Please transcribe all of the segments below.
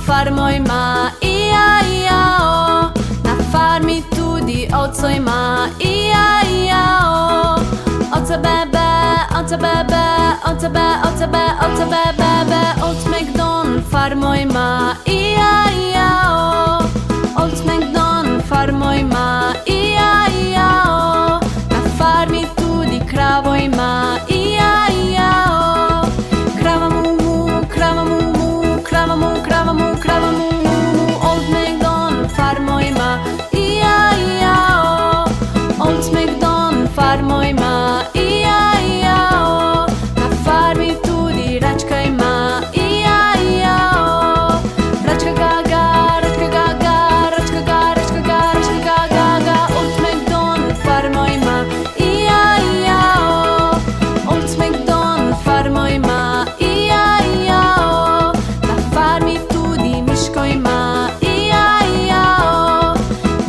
farmo ima, ija, ija, o. Na farmi tudi ovco ima, ija, ija, o. Ovce bebe, ovce bebe, ovce be, ovce be, ovce bebe, Old MacDonald farmo ima, ija, ija, o. Old MacDonald farmo ima, ija, ija, o. Na farmi tudi kravo ima, ija, ija, o. Krava mu mu, krava mu mu, krava mu, krava mu, krava mu mu. Old MacDonald farmo ima, ija, ija, o. Old MacDonald farmo ima, ija, ija, o. Na farmi tudi račka ima, ija, ija, o. Račka ga ga, račka ga ga, račka ga, račka ga, račka ga ga ga. Old MacDonald farmo ima, ija, ija, o. Old MacDonald farmo ima, ija, ija, o. Na farmi tudi miško ima, ija, ija, o.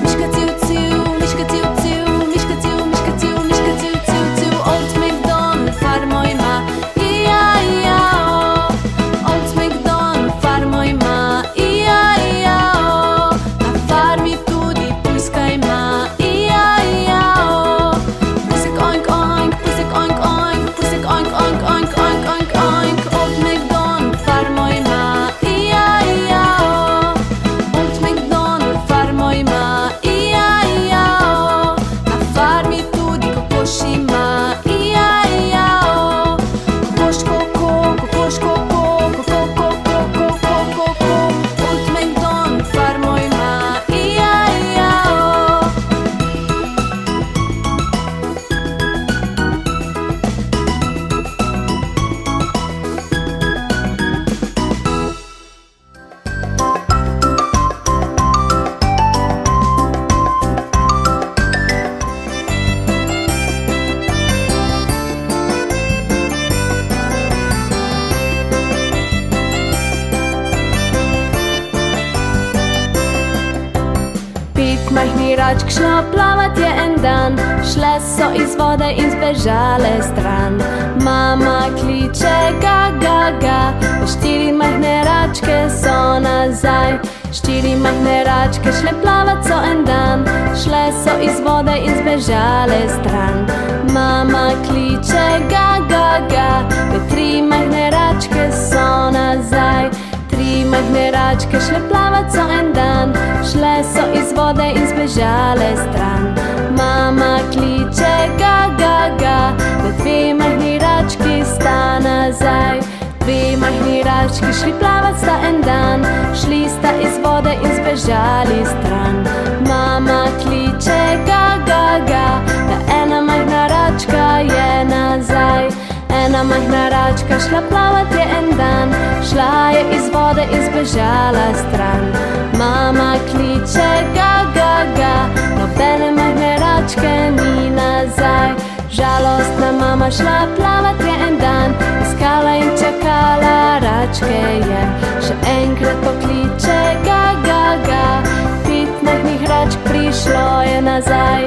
Miška ciu ciu, miška ciu ciu, miška ciu, miška ciu, miška ciu ciu ciu. Old MacDonald farmo ima, ija, ija, o. Old MacDonald farmo ima, ija, ija, o. Na farmi tudi pujska ima, ija, ija, o. Pusek oink oink, pusek oink oink, pusek oink oink oink oink oink oink. Old MacDonald farmo ima, ija, ija, o. Old MacDonald farmo ima, ija, ija, o. Na farmi tudi kokoš ima, ija, ija, o. Kokoš koko, kokoš koko, koko koko koko koko. Old MacDonald farmo ima, ija, ija, o. Pet majhnih račk šlo plavat je en dan, šle so iz vode in zbežale stran. Mama kliče ga, ga, ga, štiri majhne račke so nazaj. Štiri majhne račke šle plavat so en dan, šle so iz vode in zbežale stran. Mama kliče ga, ga, ga, tri majhne račke so nazaj. Tri majhne račke šle plavat so en dan, šle so iz vode in zbežale stran. Mama kliče ga, ga, ga, dve majhni rački sta nazaj. Dve majhni rački šli plavat sta en dan, šli sta iz vode in zbežali stran. Mama kliče ga, ga, ga, da ena majhna račka je nazaj. Ena majhna račka šla plavat je en dan, šla je iz vode in zbežala stran. Mama kliče ga, ga, ga, nobene majhne račke ni nazaj. Žalostna mama šla plavat je en dan, iskala in čakala račke je. Še enkrat pokliče ga, ga, ga, pet majhnih račk prišlo je nazaj.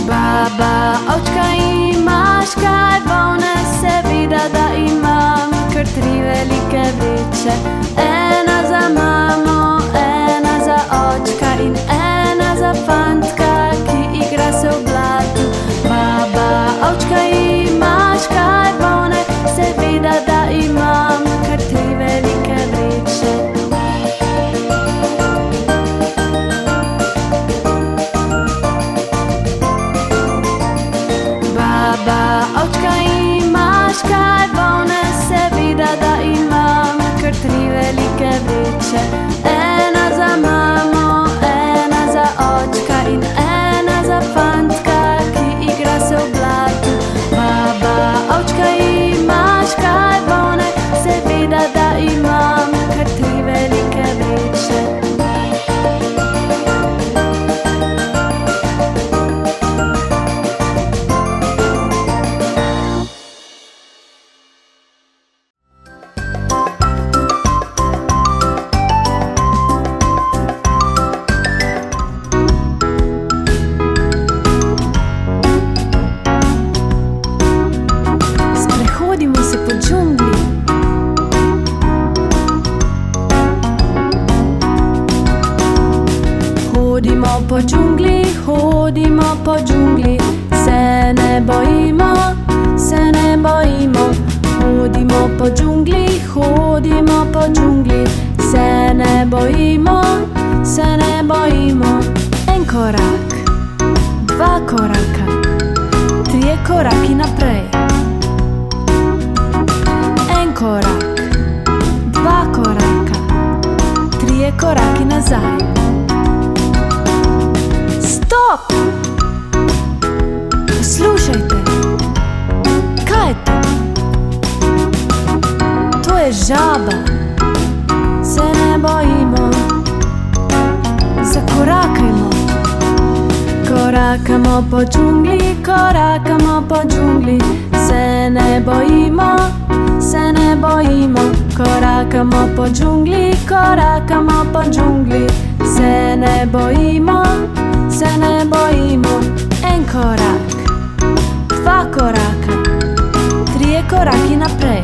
Baba, očka imaš kaj volne, seveda da imam, kar tri velike vreče. Ena za mamo, ena za očka in ena za fantka, ki igra se v blatu. Baba, očka imaš kaj volne, seveda da imam, kar tri velike vreče. Baba, očka imaš kaj volne, seveda da imam, kar tri velike vreče. Ena za mamo, ena po džungli, hodimo po džungli, se ne bojimo, se ne bojimo. Hodimo po džungli, hodimo po džungli, se ne bojimo, se ne bojimo. En korak, dva koraka, trije koraki naprej. En korak, dva koraka, trije koraki nazaj. Stop! Poslušajte, kaj je to? To je žaba, se ne bojimo, zakorakajmo. Korakamo po džungli, korakamo po džungli, se ne bojimo, se ne bojimo. Korakamo po džungli, korakamo po džungli, se ne bojimo, se ne bojimo. En korak, dva koraka, trije koraki naprej.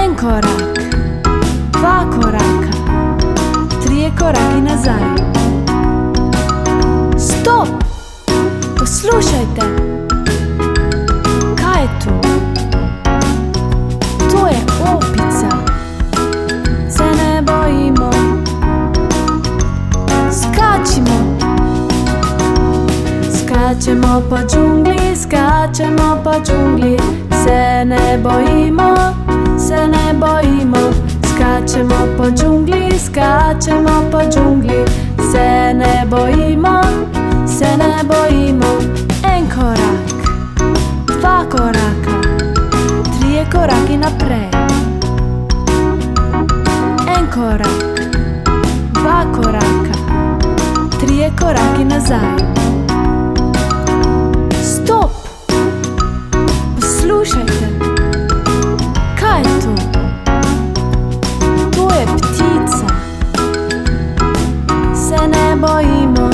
En korak, dva koraka, trije koraki nazaj. Stop! Poslušajte, kaj je to? To je opica, se ne bojimo. Skačimo, skačemo po džungli, skačemo po džungli, se ne bojimo, se ne bojimo. Skačemo po džungli, skačemo po džungli, se ne bojimo, se ne bojimo. En korak, dva koraka, trije koraki naprej. En korak, dva koraka, trije koraki nazaj. Stop! Poslušajte, kaj je to? To je ptica, se ne bojimo.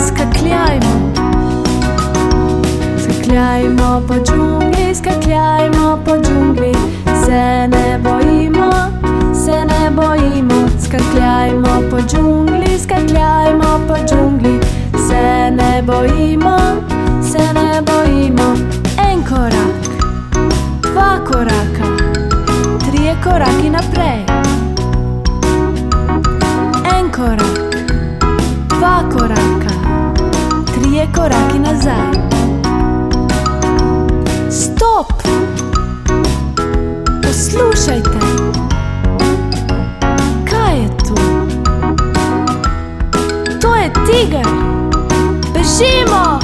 Skakljajmo, skakljajmo po džungli, skakljajmo po džungli, se ne bojimo, se ne bojimo. Skakljajmo po džungli, skakljajmo po džungli, se ne bojimo, se ne bojimo. En korak, dva koraka, trije koraki naprej. En korak, dva koraka, trije koraki nazaj. Stop! Poslušajte, kaj je to? To je tiger! Bežimo!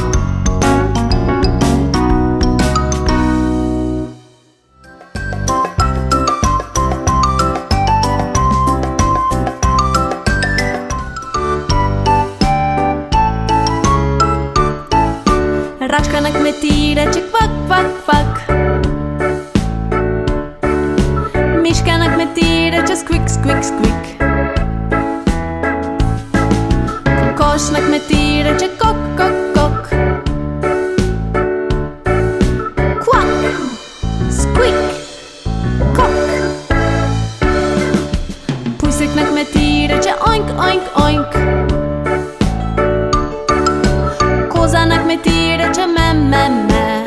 Račka na kmetiji reče kvak, kvak, kvak. Miška na kmetiji reče skvik, skvik, skvik. Kokoš na kmetiji reče kok, kok, kok. Kvak, skvik, kok. Pusek na kmetiji reče oink, oink, oink. Koza na kmetiji reče me, me, me.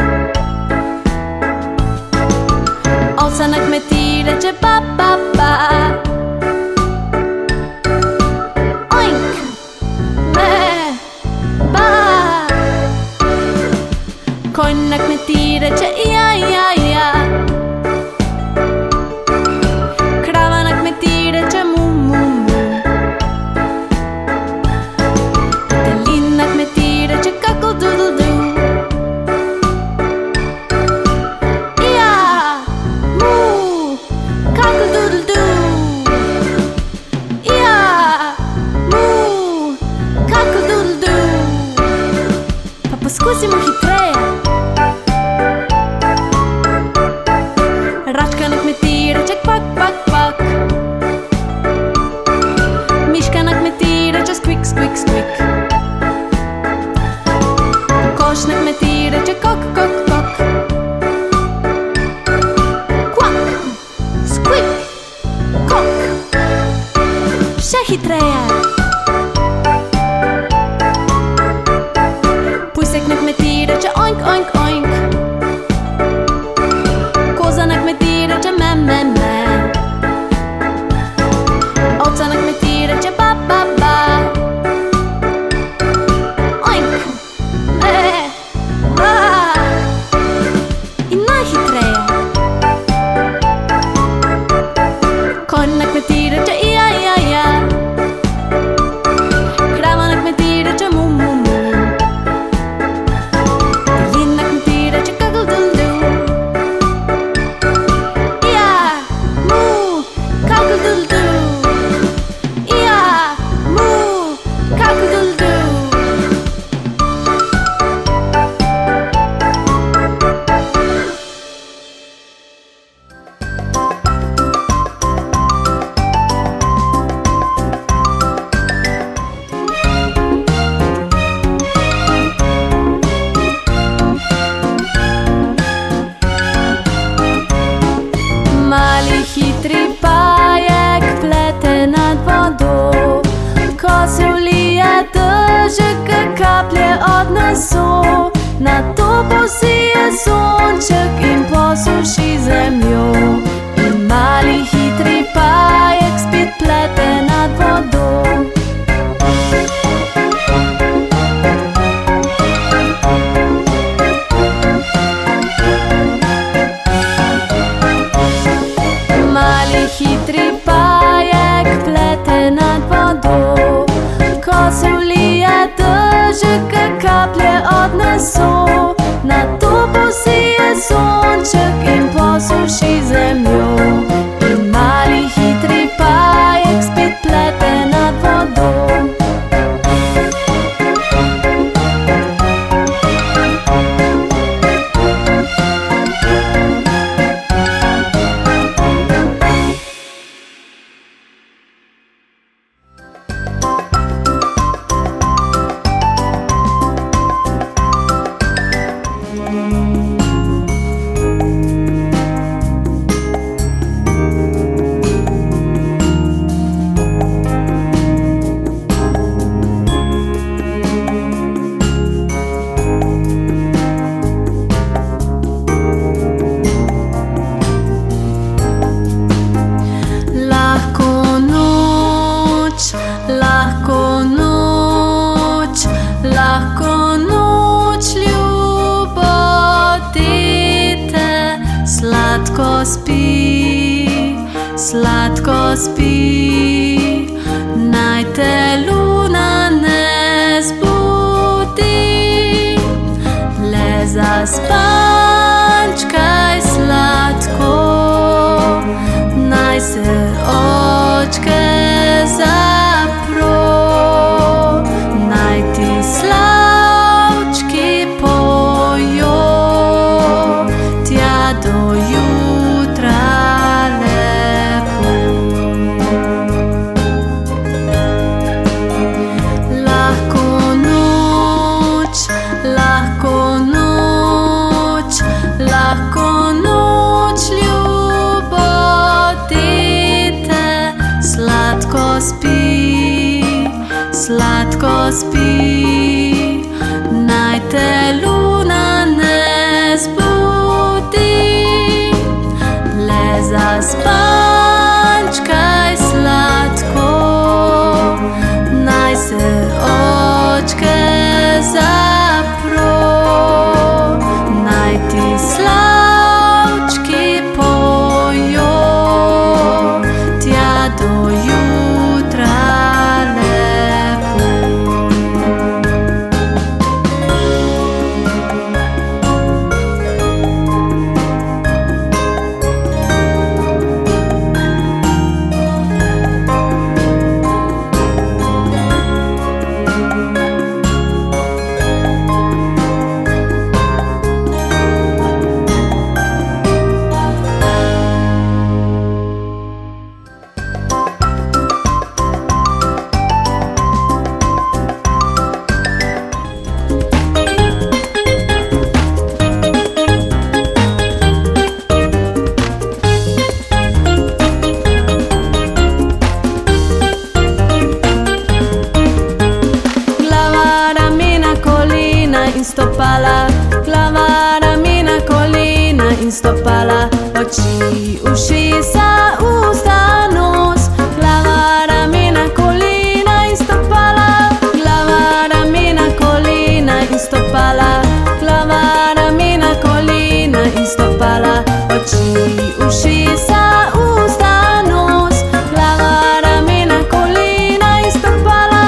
Ovca na kmetiji reče ba, ba, ba. Oink, me, ba. Konj na kmetiji reče ja, ja, ja. Krava na kmetiji reče mu, mu, mu. Petelin na kmetiji reče kakl-doodle-doo. Ja, mu, kakl-doodle-doo. Ja, mu, kakl-doodle-doo. Pa poskusimo hitreje. Račka na kmetiji reče kvak, kvak, kvak. Miška na kmetiji reče skvik, skvik, skvik. Kokoš na kmetiji reče kok, kok, kok. Kvak, skvik, kok. Še hitreje. se vlije dežek, kaplje odneso, nato posije sonček in posuši zemljo. In mali hitri pajek spet plete nad vodo. Mali hitri pajek plete nad vodo. Ko se vlije dežek, kaplje odneso, nato posije sonček in posuši zemljo. In mali hitri pajek spet plete nad vodo. Lahko noč, ljubo dete, sladko spi, sladko spi. Naj te luna ne zbudi, le zaspančkaj sladko. Naj se očke zapro, naj ti slavčki pojo, tja do jutra lepo. Lahko noč, lahko noč, lahko noč, ljubo dete, sladko spi, sladko spi. Naj te luna ne zbudi, le zaspančkaj sladko. Naj se očke zapro, naj ti slavčki pojo, tja do jutra lepo. Glava, ramena, kolena in stopala, oči, ušesa, usta, nos. Glava, ramena, kolena in stopala, glava, ramena, kolena in stopala, glava, ramena, kolena in stopala, oči, ušesa, usta, nos. Glava, ramena, kolena in stopala.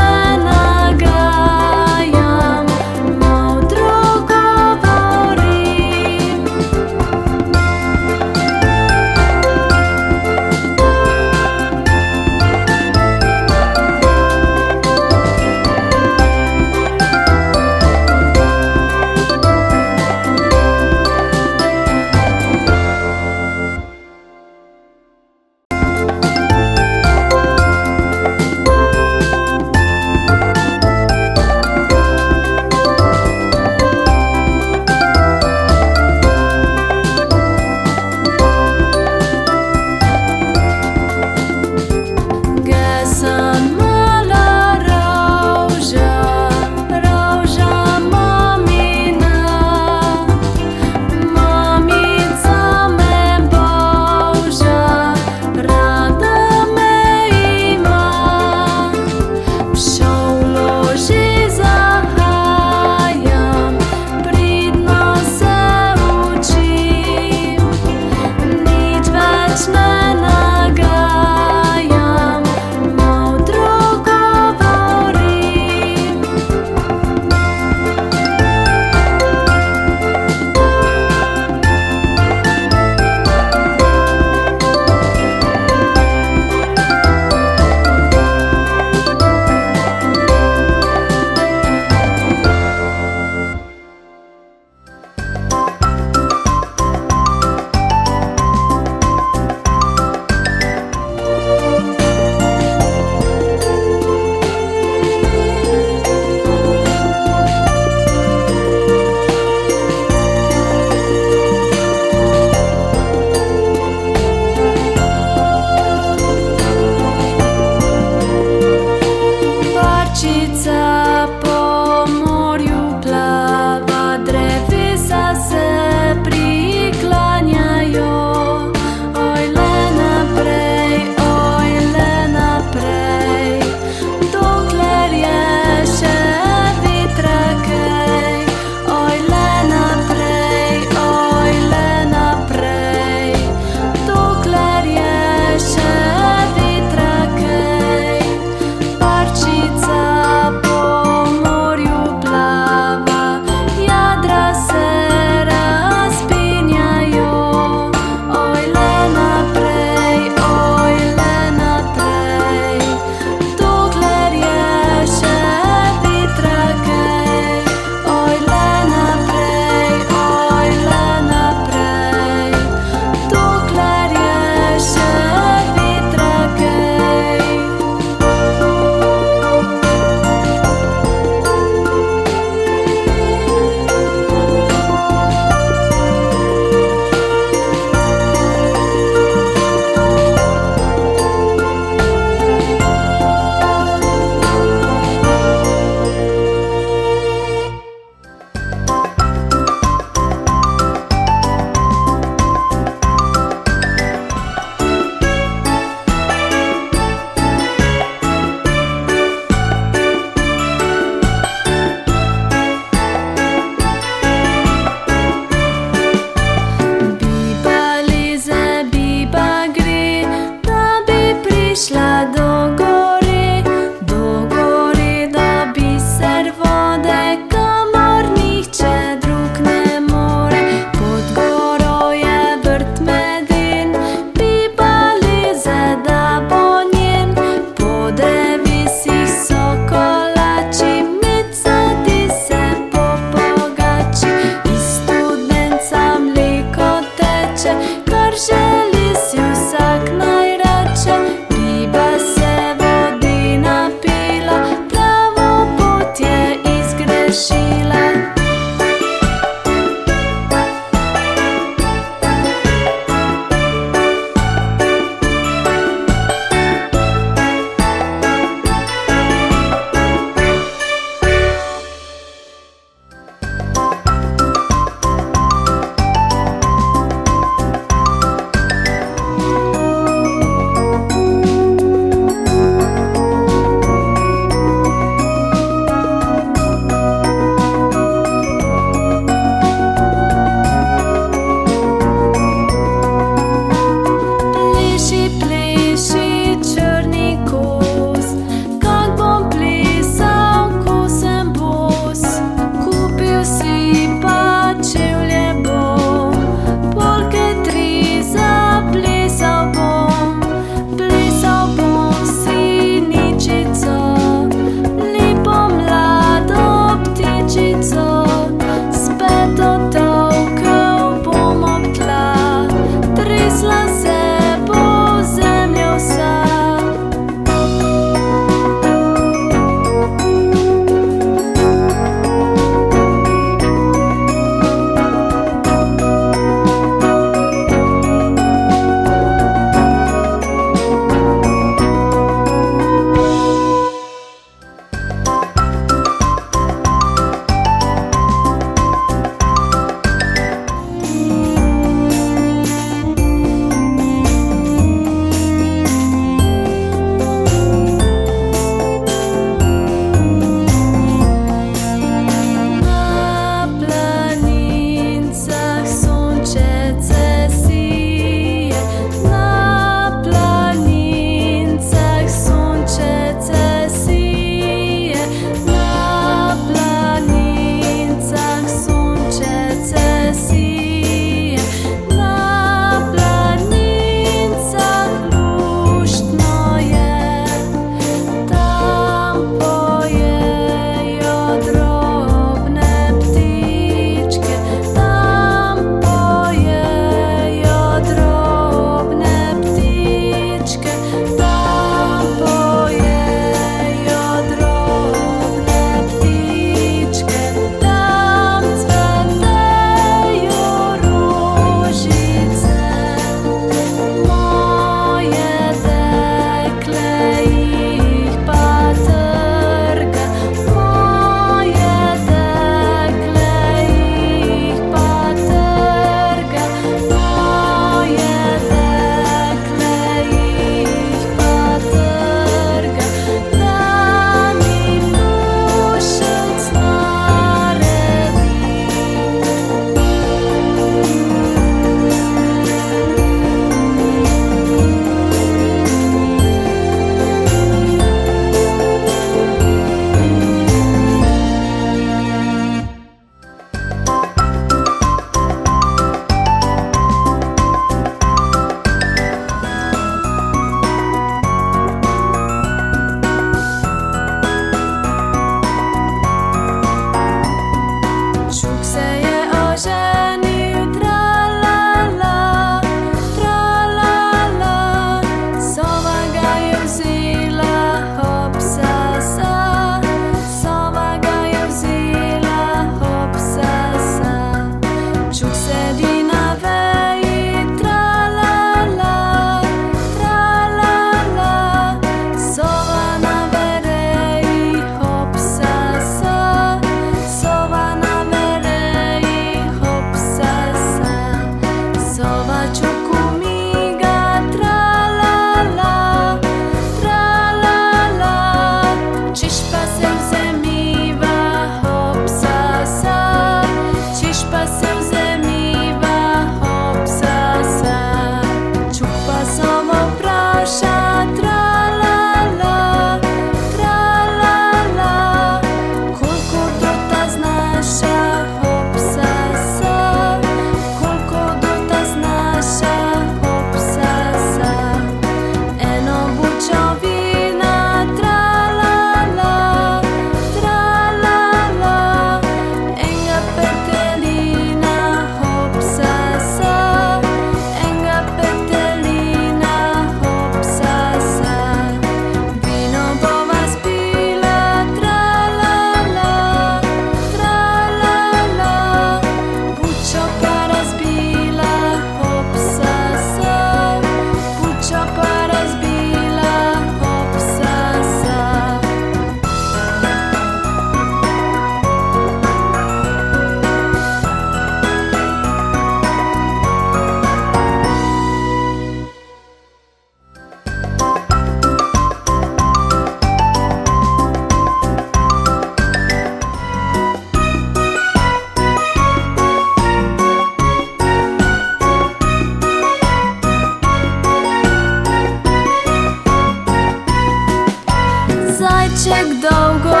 Zajczek długo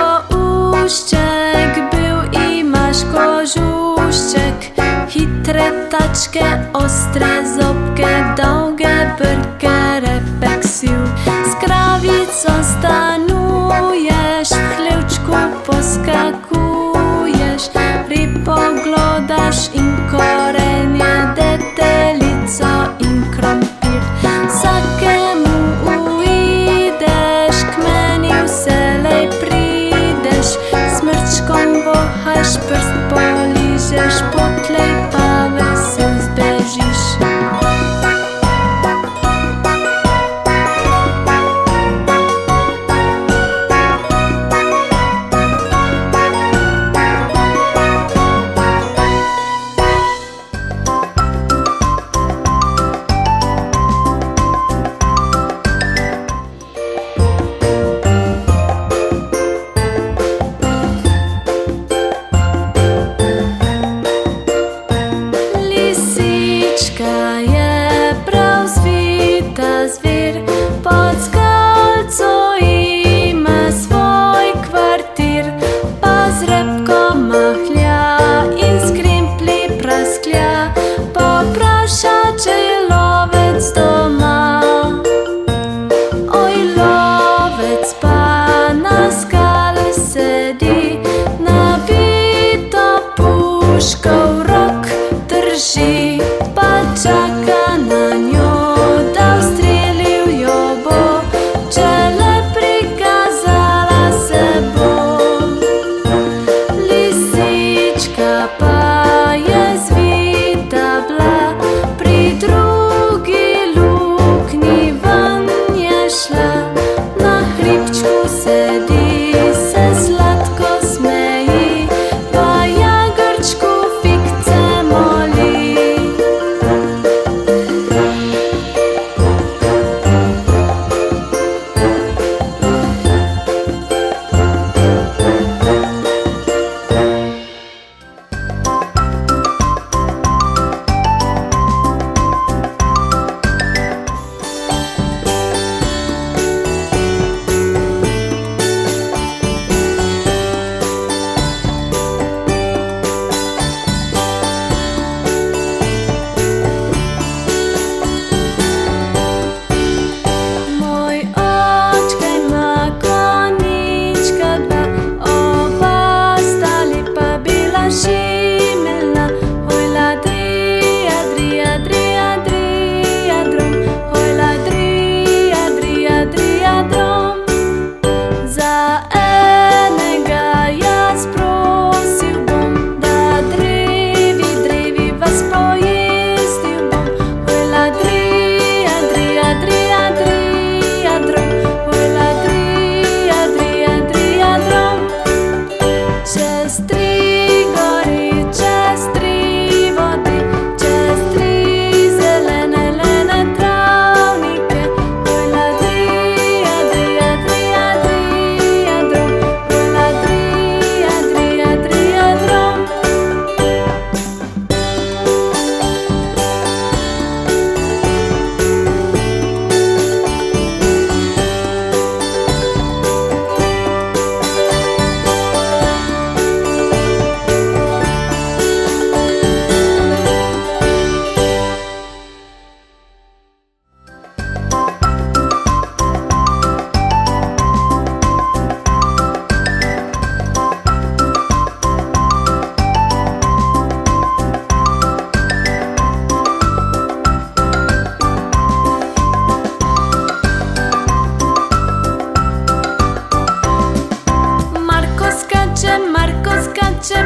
uściek był i masz kożuszczek. Hitre taczkę, ostre zobkę, długie byrkę, repek-siu. Z krawicą stanujesz, w chlełczku poskakujesz. Rypoglodasz im korenie, detelico im krompir. Sakemu uidesz, kmeniu selej pridesz. Smrczką wochasz, prst poliżesz, potlej pawy se zbežiš. Lisička je prav zvita zvir, pod skalco ima svoj kvartir. Pa z repko mahlja in s krimpli prasklja, popraša, če je lovec doma. Oj, lovec pa na skale sedi, nabito puško v rok drži. Pa čaka na njo, da ustrelil jo bo, če le prikazala se bo. Lisička pa je zvita bila, pri drugi luknji ven je šla. Na hribčku sedi, se sladko smeji, pa jagrčku fikce moli. Marko skacze